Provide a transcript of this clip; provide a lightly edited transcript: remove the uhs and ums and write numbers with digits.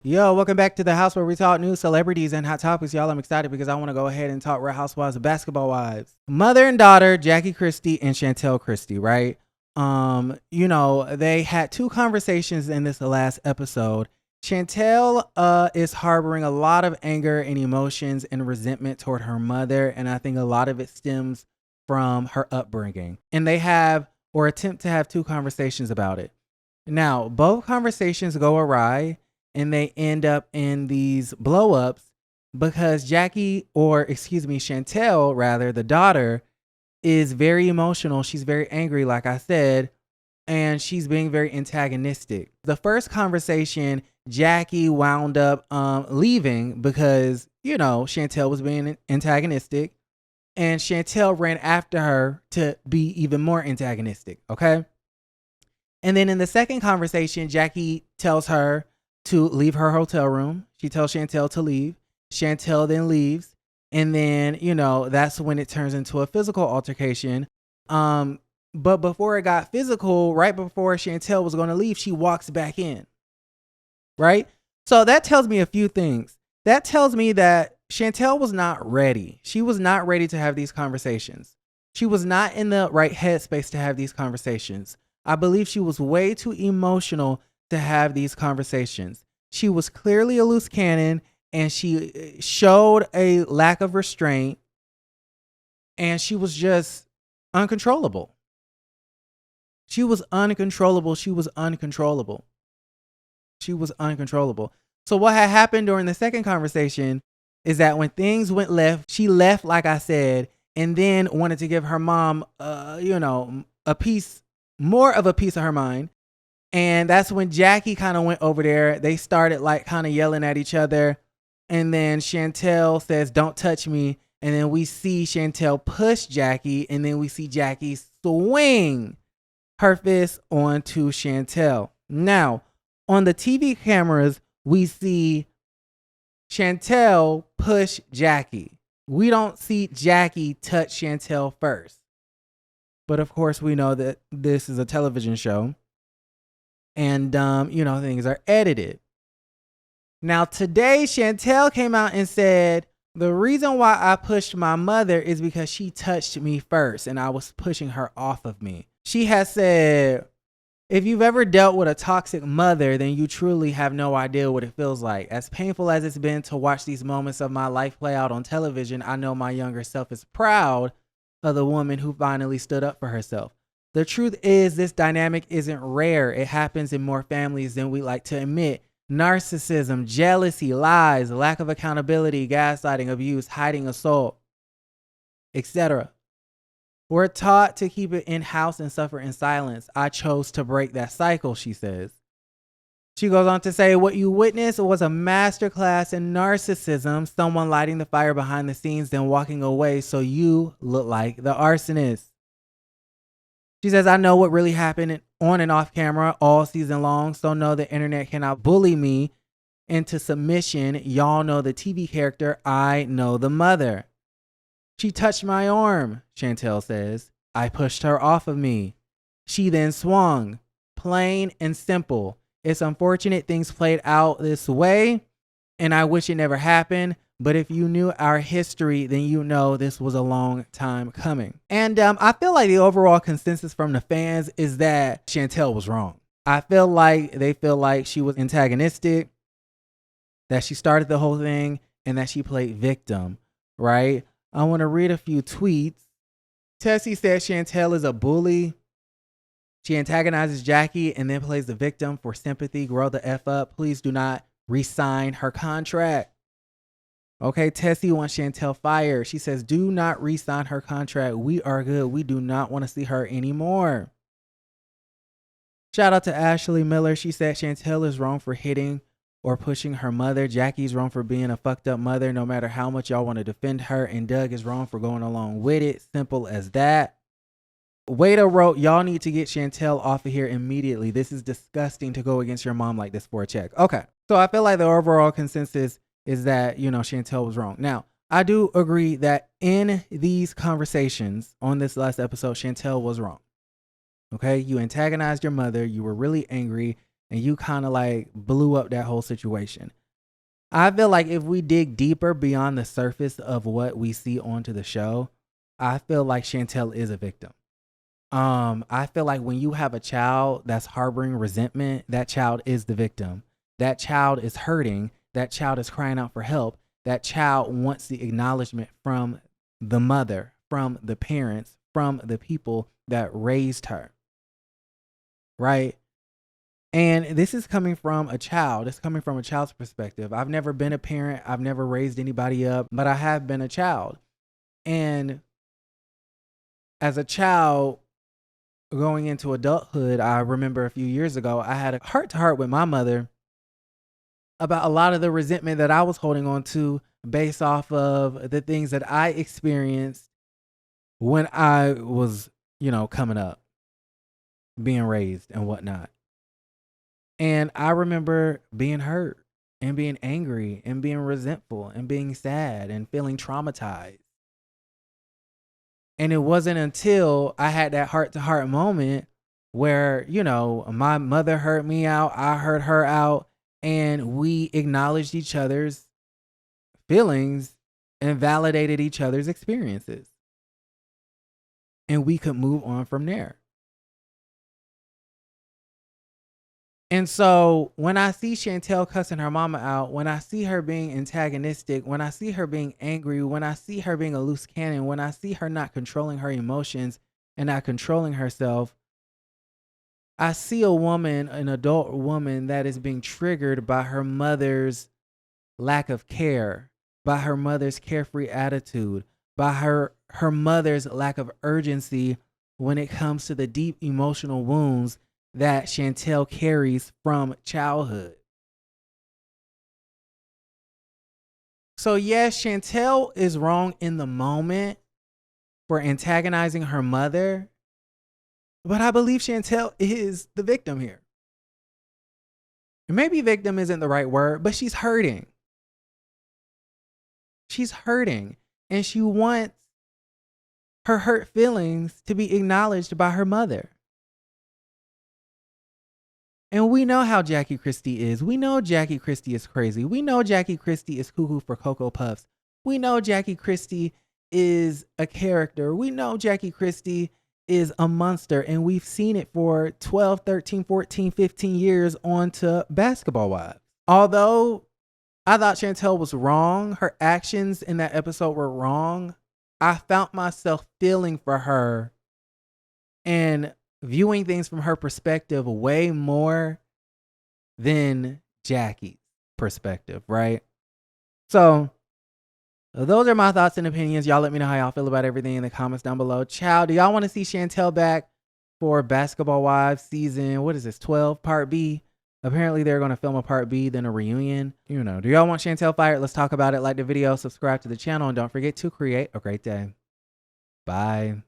Yo, welcome back to the house where we talk news, celebrities, and hot topics. Y'all, I'm excited because I want to go ahead and talk Real Housewives of Basketball Wives. Mother and daughter, Jackie Christie and Chantel Christie, right? They had two conversations in this last episode. Chantel is harboring a lot of anger and emotions and resentment toward her mother, and I think a lot of it stems from her upbringing. And they have or attempt to have two conversations about it. Now, both conversations go awry and they end up in these blow ups because Chantel, rather, the daughter, is very emotional. She's very angry, like I said, and she's being very antagonistic. The first conversation, Jackie wound up leaving because, Chantel was being antagonistic, and Chantel ran after her to be even more antagonistic, okay? And then in the second conversation, Jackie tells her to leave her hotel room. She tells Chantel to leave. Chantel then leaves. And then, that's when it turns into a physical altercation. But before it got physical, right before Chantel was going to leave, she walks back in. Right? So that tells me a few things. That tells me that Chantel was not ready. She was not ready to have these conversations. She was not in the right headspace to have these conversations. I believe she was way too emotional to have these conversations. She was clearly a loose cannon and she showed a lack of restraint and she was just uncontrollable. She was uncontrollable. So what had happened during the second conversation is that when things went left, she left, like I said, and then wanted to give her mom, more of a piece of her mind. And that's when Jackie kind of went over there. They started like kind of yelling at each other. And then Chantel says, "Don't touch me." And then we see Chantel push Jackie. And then we see Jackie swing her fist onto Chantel. Now, on the TV cameras, we see Chantel push Jackie. We don't see Jackie touch Chantel first. But of course, we know that this is a television show. And, things are edited. Now, today, Chantel came out and said, the reason why I pushed my mother is because she touched me first and I was pushing her off of me. She has said, if you've ever dealt with a toxic mother, then you truly have no idea what it feels like. As painful as it's been to watch these moments of my life play out on television, I know my younger self is proud of the woman who finally stood up for herself. The truth is, this dynamic isn't rare. It happens in more families than we like to admit. Narcissism, jealousy, lies, lack of accountability, gaslighting, abuse, hiding, assault, etc. We're taught to keep it in-house and suffer in silence. I chose to break that cycle, she says. She goes on to say, what you witnessed was a masterclass in narcissism, someone lighting the fire behind the scenes, then walking away so you look like the arsonist. She says, I know what really happened on and off camera all season long, so no, the internet cannot bully me into submission. Y'all know the TV character, I know the mother. She touched my arm, Chantel says. I pushed her off of me. She then swung. Plain and simple. It's unfortunate things played out this way, and I wish it never happened. But if you knew our history, then you know this was a long time coming. And I feel like the overall consensus from the fans is that Chantel was wrong. I feel like they feel like she was antagonistic, that she started the whole thing, and that she played victim, right? I want to read a few tweets. Tessie said Chantel is a bully. She antagonizes Jackie and then plays the victim for sympathy. Grow the F up. Please do not re-sign her contract. Okay, Tessie wants Chantel fired. She says, do not re-sign her contract. We are good. We do not want to see her anymore. Shout out to Ashley Miller. She said Chantel is wrong for hitting or pushing her mother. Jackie's wrong for being a fucked up mother, no matter how much y'all want to defend her. And Doug is wrong for going along with it. Simple as that. Waiter wrote, y'all need to get Chantel off of here immediately. This is disgusting to go against your mom like this for a check. Okay, so I feel like the overall consensus is that, Chantel was wrong. Now, I do agree that in these conversations on this last episode, Chantel was wrong. Okay, you antagonized your mother. You were really angry. and you kind of like blew up that whole situation. I feel like if we dig deeper beyond the surface of what we see onto the show, I feel like Chantel is a victim. I feel like when you have a child that's harboring resentment, that child is the victim. That child is hurting. That child is crying out for help. That child wants the acknowledgement from the mother, from the parents, from the people that raised her. Right? And this is coming from a child. It's coming from a child's perspective. I've never been a parent. I've never raised anybody up, but I have been a child. And as a child going into adulthood, I remember a few years ago, I had a heart to heart with my mother about a lot of the resentment that I was holding on to based off of the things that I experienced when I was, coming up, being raised and whatnot. And I remember being hurt and being angry and being resentful and being sad and feeling traumatized. And it wasn't until I had that heart to heart moment where, my mother heard me out, I heard her out, and we acknowledged each other's feelings and validated each other's experiences. And we could move on from there. And so when I see Chantel cussing her mama out, when I see her being antagonistic, when I see her being angry, when I see her being a loose cannon, when I see her not controlling her emotions and not controlling herself, I see a woman, an adult woman that is being triggered by her mother's lack of care, by her mother's carefree attitude, by her mother's lack of urgency when it comes to the deep emotional wounds that Chantel carries from childhood. So yes, Chantel is wrong in the moment for antagonizing her mother, but I believe Chantel is the victim here. And maybe victim isn't the right word, but she's hurting. She's hurting, and she wants her hurt feelings to be acknowledged by her mother. And we know how Jackie Christie is. We know Jackie Christie is crazy. We know Jackie Christie is cuckoo for Cocoa Puffs. We know Jackie Christie is a character. We know Jackie Christie is a monster. And we've seen it for 12, 13, 14, 15 years on to Basketball Wives. Although I thought Chantel was wrong, her actions in that episode were wrong, I found myself feeling for her and viewing things from her perspective way more than Jackie's perspective, right? So those are my thoughts and opinions. Y'all let me know how y'all feel about everything in the comments down below. Ciao. Do y'all want to see Chantel back for Basketball Wives season, 12, part B? Apparently they're going to film a part B, then a reunion. Do y'all want Chantel fired? Let's talk about it. Like the video, subscribe to the channel, and don't forget to create a great day. Bye.